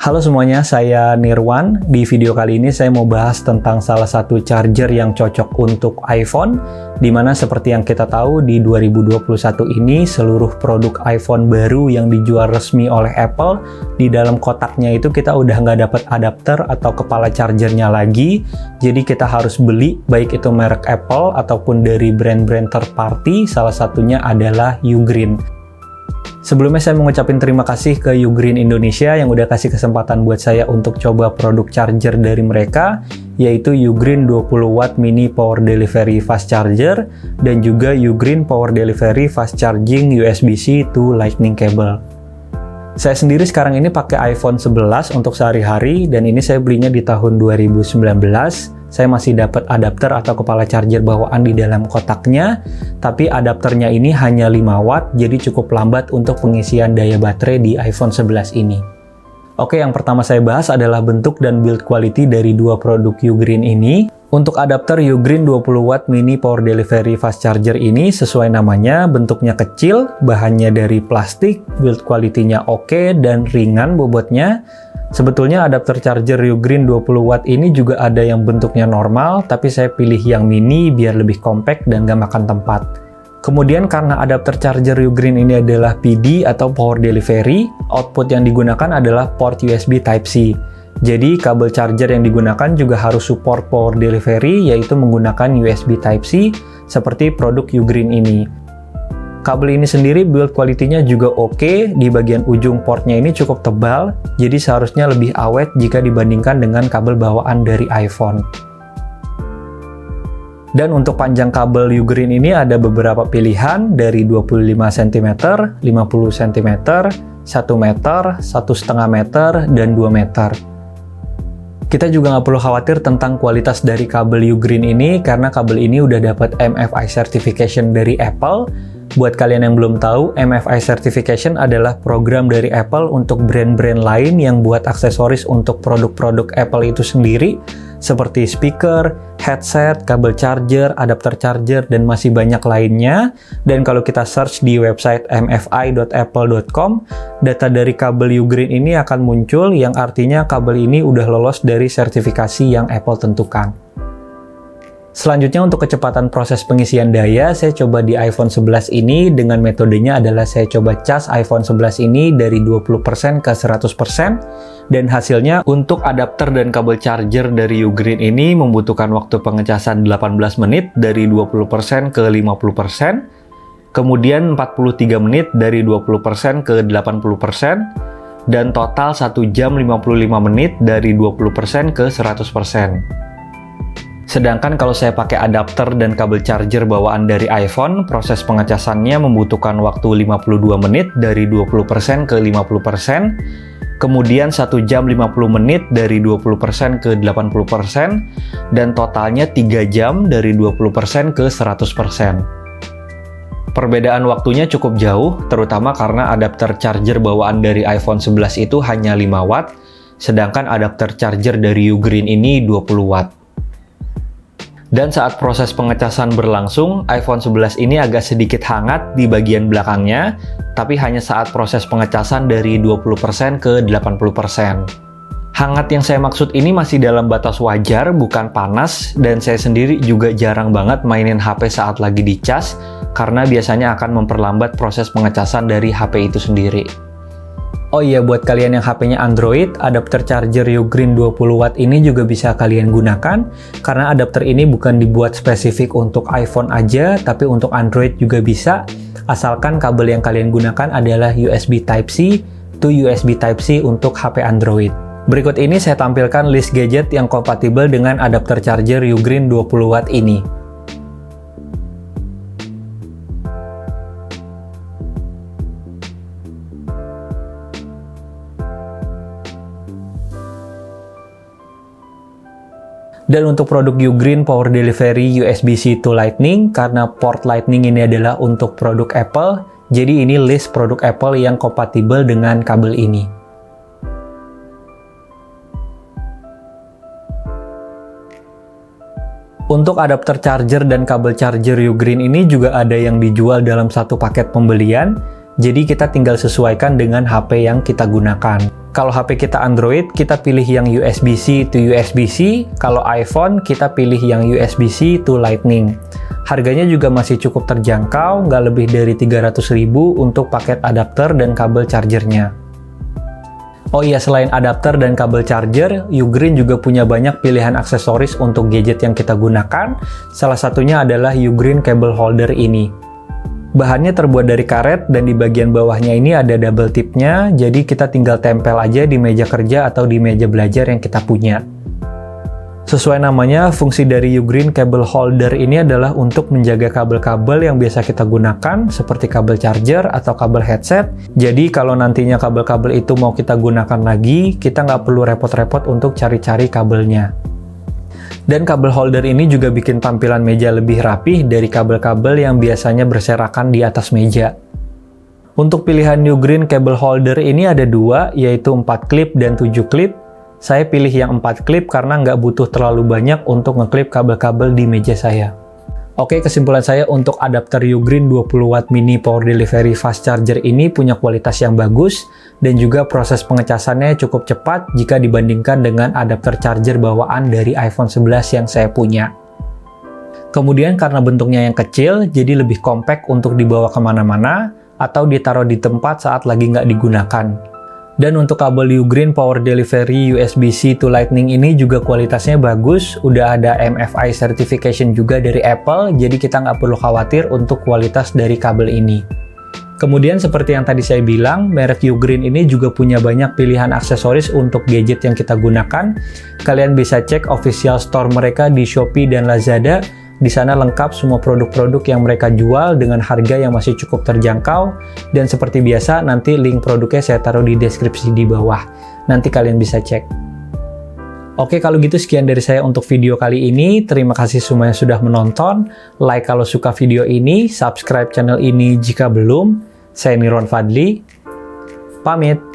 Halo semuanya, saya Nirwan. Di video kali ini saya mau bahas tentang salah satu charger yang cocok untuk iPhone, dimana seperti yang kita tahu di 2021 ini seluruh produk iPhone baru yang dijual resmi oleh Apple, di dalam kotaknya itu kita udah nggak dapat adapter atau kepala chargernya lagi, jadi kita harus beli baik itu merek Apple ataupun dari brand-brand third party, salah satunya adalah Ugreen. Sebelumnya saya mengucapkan terima kasih ke Ugreen Indonesia yang udah kasih kesempatan buat saya untuk coba produk charger dari mereka, yaitu Ugreen 20W Mini Power Delivery Fast Charger dan juga Ugreen Power Delivery Fast Charging USB-C to Lightning Cable. Saya sendiri sekarang ini pakai iPhone 11 untuk sehari-hari dan ini saya belinya di tahun 2019. Saya masih dapat adapter atau kepala charger bawaan di dalam kotaknya, tapi adapternya ini hanya 5 watt, jadi cukup lambat untuk pengisian daya baterai di iPhone 11 ini. Oke, yang pertama saya bahas adalah bentuk dan build quality dari dua produk Ugreen ini. Untuk adapter Ugreen 20W Mini Power Delivery Fast Charger ini sesuai namanya, bentuknya kecil, bahannya dari plastik, build quality-nya oke dan ringan bobotnya. Sebetulnya adapter charger Ugreen 20W ini juga ada yang bentuknya normal, tapi saya pilih yang mini biar lebih compact dan gak makan tempat. Kemudian karena adapter charger Ugreen ini adalah PD atau Power Delivery, output yang digunakan adalah port USB Type-C. Jadi kabel charger yang digunakan juga harus support Power Delivery, yaitu menggunakan USB Type-C seperti produk Ugreen ini. Kabel ini sendiri build quality-nya juga oke, di bagian ujung portnya ini cukup tebal, jadi seharusnya lebih awet jika dibandingkan dengan kabel bawaan dari iPhone. Dan untuk panjang kabel Ugreen ini ada beberapa pilihan dari 25 cm, 50 cm, 1 meter, 1,5 meter, dan 2 meter. Kita juga nggak perlu khawatir tentang kualitas dari kabel Ugreen ini karena kabel ini udah dapat MFI certification dari Apple. Buat kalian yang belum tahu, MFI certification adalah program dari Apple untuk brand-brand lain yang buat aksesoris untuk produk-produk Apple itu sendiri, seperti speaker, headset, kabel charger, adapter charger, dan masih banyak lainnya. Dan kalau kita search di website mfi.apple.com, data dari kabel Ugreen ini akan muncul, yang artinya kabel ini udah lolos dari sertifikasi yang Apple tentukan. Selanjutnya untuk kecepatan proses pengisian daya, saya coba di iPhone 11 ini dengan metodenya adalah saya coba cas iPhone 11 ini dari 20% ke 100%, dan hasilnya untuk adapter dan kabel charger dari Ugreen ini membutuhkan waktu pengecasan 18 menit dari 20% ke 50%, kemudian 43 menit dari 20% ke 80%, dan total 1 jam 55 menit dari 20% ke 100%. Sedangkan kalau saya pakai adapter dan kabel charger bawaan dari iPhone, proses pengecasannya membutuhkan waktu 52 menit dari 20% ke 50%, kemudian 1 jam 50 menit dari 20% ke 80%, dan totalnya 3 jam dari 20% ke 100%. Perbedaan waktunya cukup jauh, terutama karena adapter charger bawaan dari iPhone 11 itu hanya 5 watt, sedangkan adapter charger dari Ugreen ini 20 watt. Dan saat proses pengecasan berlangsung, iPhone 11 ini agak sedikit hangat di bagian belakangnya, tapi hanya saat proses pengecasan dari 20% ke 80%. Hangat yang saya maksud ini masih dalam batas wajar, bukan panas, dan saya sendiri juga jarang banget mainin HP saat lagi dicas, karena biasanya akan memperlambat proses pengecasan dari HP itu sendiri. Oh iya, buat kalian yang HP-nya Android, adapter charger Ugreen 20W ini juga bisa kalian gunakan, karena adapter ini bukan dibuat spesifik untuk iPhone aja, tapi untuk Android juga bisa, asalkan kabel yang kalian gunakan adalah USB Type-C to USB Type-C untuk HP Android. Berikut ini saya tampilkan list gadget yang kompatibel dengan adapter charger Ugreen 20W ini. Dan untuk produk Ugreen Power Delivery USB-C to Lightning, karena port Lightning ini adalah untuk produk Apple, jadi ini list produk Apple yang kompatibel dengan kabel ini. Untuk adapter charger dan kabel charger Ugreen ini juga ada yang dijual dalam satu paket pembelian, jadi kita tinggal sesuaikan dengan HP yang kita gunakan. Kalau HP kita Android, kita pilih yang USB-C to USB-C. Kalau iPhone, kita pilih yang USB-C to Lightning. Harganya juga masih cukup terjangkau, nggak lebih dari 300.000 untuk paket adapter dan kabel chargernya. Oh iya, selain adapter dan kabel charger, Ugreen juga punya banyak pilihan aksesoris untuk gadget yang kita gunakan. Salah satunya adalah Ugreen cable holder ini. Bahannya terbuat dari karet dan di bagian bawahnya ini ada double tipnya, jadi kita tinggal tempel aja di meja kerja atau di meja belajar yang kita punya. Sesuai namanya, fungsi dari Ugreen cable holder ini adalah untuk menjaga kabel-kabel yang biasa kita gunakan, seperti kabel charger atau kabel headset. Jadi kalau nantinya kabel-kabel itu mau kita gunakan lagi, kita nggak perlu repot-repot untuk cari-cari kabelnya. Dan kabel holder ini juga bikin tampilan meja lebih rapih dari kabel-kabel yang biasanya berserakan di atas meja. Untuk pilihan Ugreen cable holder ini ada dua, yaitu 4 klip dan 7 klip. Saya pilih yang 4 klip karena nggak butuh terlalu banyak untuk ngeklip kabel-kabel di meja saya. Oke, kesimpulan saya untuk adapter Ugreen 20 watt mini power delivery fast charger ini punya kualitas yang bagus dan juga proses pengecasannya cukup cepat jika dibandingkan dengan adapter charger bawaan dari iPhone 11 yang saya punya. Kemudian karena bentuknya yang kecil, jadi lebih compact untuk dibawa kemana-mana atau ditaruh di tempat saat lagi nggak digunakan. Dan untuk kabel Ugreen Power Delivery USB-C to Lightning ini juga kualitasnya bagus, udah ada MFI certification juga dari Apple, jadi kita nggak perlu khawatir untuk kualitas dari kabel ini. Kemudian seperti yang tadi saya bilang, merek Ugreen ini juga punya banyak pilihan aksesoris untuk gadget yang kita gunakan. Kalian bisa cek official store mereka di Shopee dan Lazada. Di sana lengkap semua produk-produk yang mereka jual dengan harga yang masih cukup terjangkau. Dan seperti biasa, nanti link produknya saya taruh di deskripsi di bawah. Nanti kalian bisa cek. Oke, kalau gitu sekian dari saya untuk video kali ini. Terima kasih semuanya sudah menonton. Like kalau suka video ini, subscribe channel ini jika belum. Saya Nirwan Fadli. Pamit.